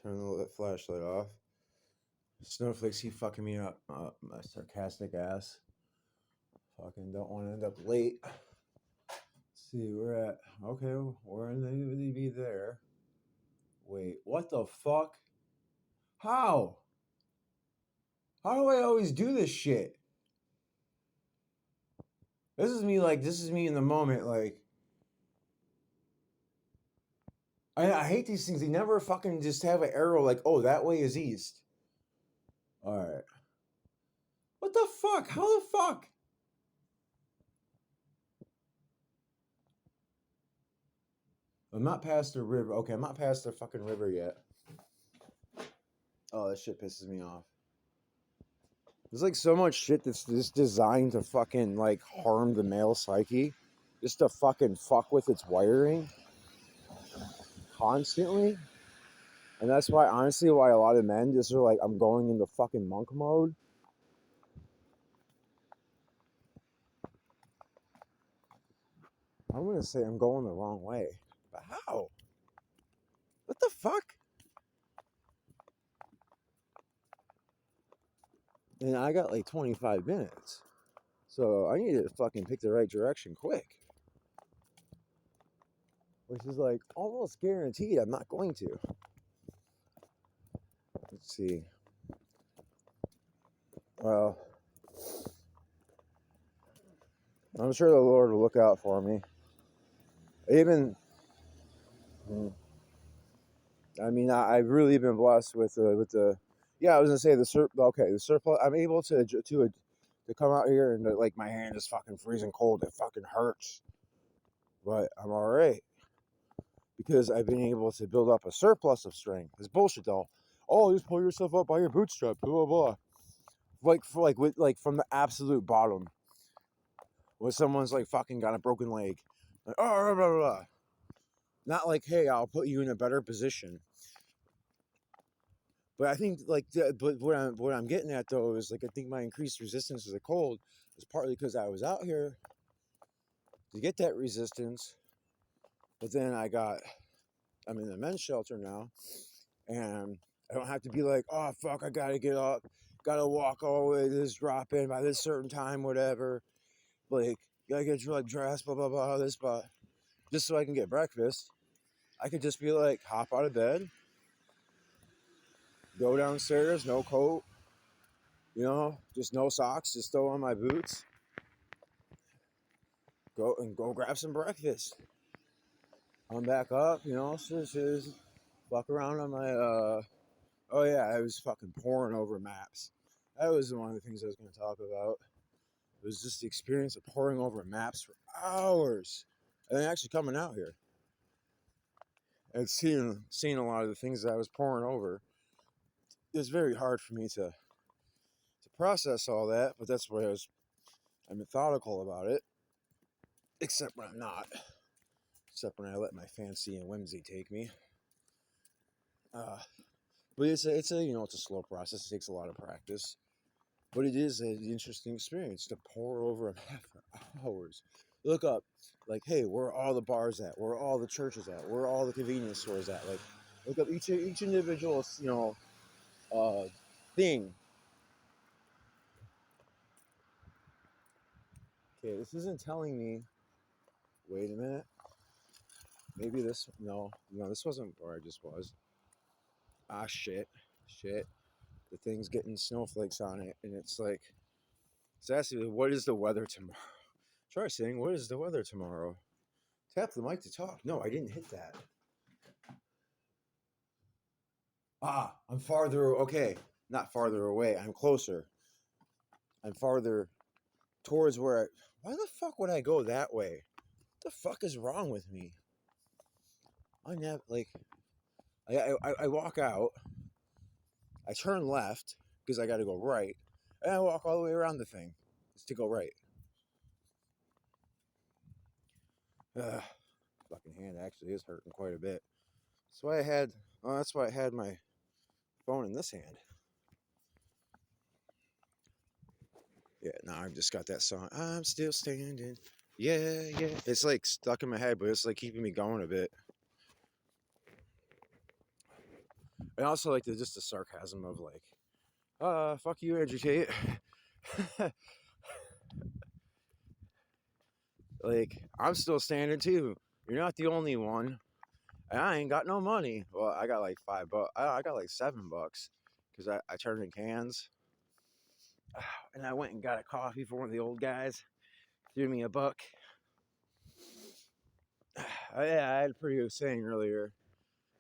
Turn the flashlight off. Snowflakes keep fucking me up. My sarcastic ass. Fucking don't want to end up late. Let's see, we're at. Okay, we're in the EV there. Wait, what the fuck? How? How do I always do this shit? This is me in the moment, like. I hate these things. They never fucking just have an arrow like, oh, that way is east. Alright. What the fuck? How the fuck? I'm not past the river. Okay, I'm not past the fucking river yet. Oh, that shit pisses me off. There's like so much shit that's just designed to fucking like harm the male psyche. Just to fucking fuck with its wiring constantly. And that's why, honestly, why a lot of men just are like, I'm going into fucking monk mode. I'm gonna say I'm going the wrong way. But how? What the fuck? And I got like 25 minutes. So I need to fucking pick the right direction quick. Which is like almost guaranteed I'm not going to. Let's see. Well, I'm sure the Lord will look out for me. Even, I mean, I've really been blessed with the. Yeah, I was gonna say the surplus. I'm able to come out here and like my hand is fucking freezing cold. It fucking hurts, but I'm all right because I've been able to build up a surplus of strength. It's bullshit though. Oh, just pull yourself up by your bootstrap. Blah blah blah. Like from the absolute bottom, when someone's like fucking got a broken leg, like oh blah blah blah. Not like, hey, I'll put you in a better position. But I think like, but what I'm getting at though is like I think my increased resistance to the cold is partly because I was out here to get that resistance, but then I'm in the men's shelter now, and I don't have to be like, oh fuck, I gotta get up, gotta walk all the way to this drop in by this certain time, whatever. Like, gotta get like dressed, blah blah blah, this, but just so I can get breakfast. I could just be like, hop out of bed, go downstairs, no coat, just no socks, just throw on my boots, go grab some breakfast. Come back up, just walk around on my oh yeah, I was fucking pouring over maps. That was one of the things I was gonna talk about. It was just the experience of pouring over maps for hours. And then actually coming out here. And seeing a lot of the things that I was pouring over. It's very hard for me to process all that, but that's why I'm methodical about it. Except when I'm not. Except when I let my fancy and whimsy take me. But it's a it's a slow process. It takes a lot of practice. But it is an interesting experience to pour over a map for hours. Look up, like, hey, where are all the bars at? Where are all the churches at? Where are all the convenience stores at? Like, look up each individual, thing. Okay, this isn't telling me. Wait a minute. Maybe this. No, this wasn't where I just was. Ah, shit. The thing's getting snowflakes on it, and it's like, it's asking, what is the weather tomorrow? Try saying, what is the weather tomorrow? Tap the mic to talk. No, I didn't hit that. Ah, I'm farther. Okay, not farther away. I'm closer. I'm farther towards where. Why the fuck would I go that way? What the fuck is wrong with me? I never like. I walk out. I turn left because I got to go right, and I walk all the way around the thing just to go right. Fucking hand actually is hurting quite a bit. That's why I had. Oh, that's why I had my phone in this hand. Yeah, now I've just got that song. I'm still standing. Yeah, yeah. It's like stuck in my head, but it's like keeping me going a bit. And also like just the sarcasm of like, fuck you, Andrew Tate. Like, I'm still standing too. You're not the only one. And I ain't got no money. Well, I got like $5. I got like $7 because I turned in cans. And I went and got a coffee for one of the old guys. Threw me $1. Yeah, I had a pretty good saying earlier.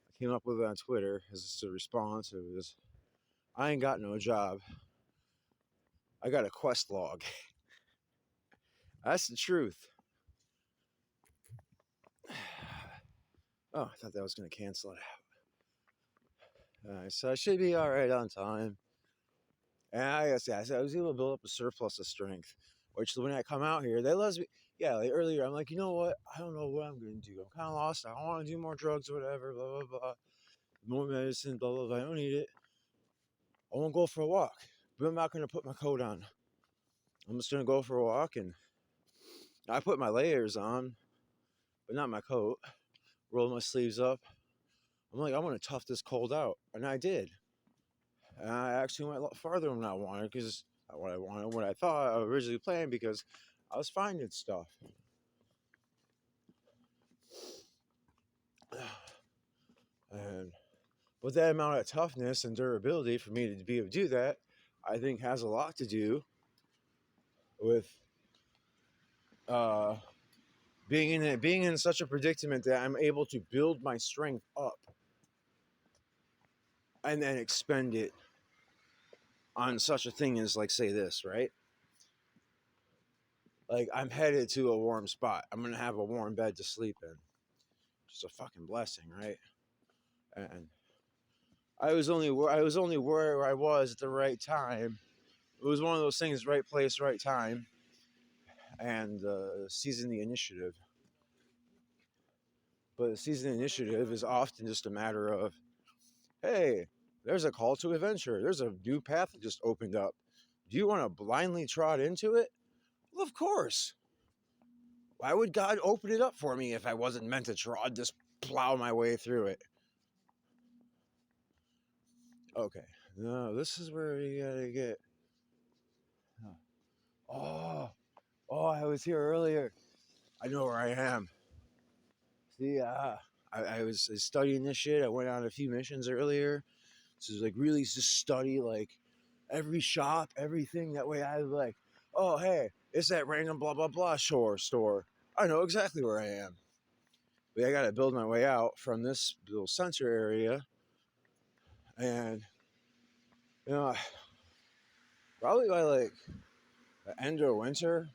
I came up with it on Twitter as a response. It was, I ain't got no job. I got a quest log. That's the truth. Oh, I thought that was going to cancel it out. So I should be all right on time. And I guess, yeah, I was able to build up a surplus of strength, which when I come out here, they let me, yeah, like earlier, I'm like, you know what? I don't know what I'm going to do. I'm kind of lost. I don't want to do more drugs or whatever, blah, blah, blah. More medicine, blah, blah, blah. I don't need it. I want to go for a walk, but I'm not going to put my coat on. I'm just going to go for a walk, and I put my layers on, but not my coat. Roll my sleeves up. I'm like, I'm going to tough this cold out, and I did. And I actually went a lot farther than I wanted because what I thought I originally planned because I was finding stuff. And with that amount of toughness and durability for me to be able to do that, I think has a lot to do with being in such a predicament that I'm able to build my strength up and then expend it on such a thing as, like, say this, right? Like, I'm headed to a warm spot. I'm gonna have a warm bed to sleep in. Just a fucking blessing, right? And I was only where I was at the right time. It was one of those things: right place, right time, and seizing the initiative. But seizing the initiative is often just a matter of, hey, there's a call to adventure. There's a new path that just opened up. Do you want to blindly trot into it? Well, of course. Why would God open it up for me if I wasn't meant to just plow my way through it? Okay. No, this is where you gotta get. Oh, I was here earlier. I know where I am. See, I was studying this shit. I went on a few missions earlier. So like really just study like every shop, everything. That way I was like, oh, hey, it's that random blah, blah, blah store. I know exactly where I am. But I got to build my way out from this little center area. And, you know, probably by like the end of winter,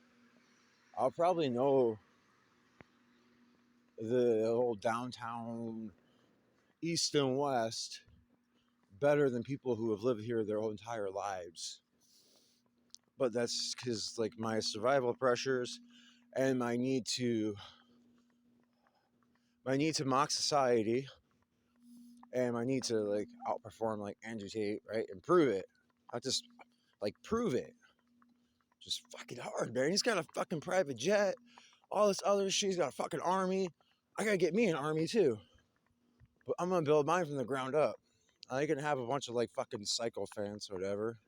I'll probably know the whole downtown east and west better than people who have lived here their whole entire lives. But that's because like my survival pressures and my need to mock society and my need to like outperform like Andrew Tate, right? And prove it. Not just like prove it. Just fucking hard, man. He's got a fucking private jet, all this other shit. He's got a fucking army. I gotta get me an army too. But I'm gonna build mine from the ground up. I ain't gonna have a bunch of like fucking psycho fans or whatever.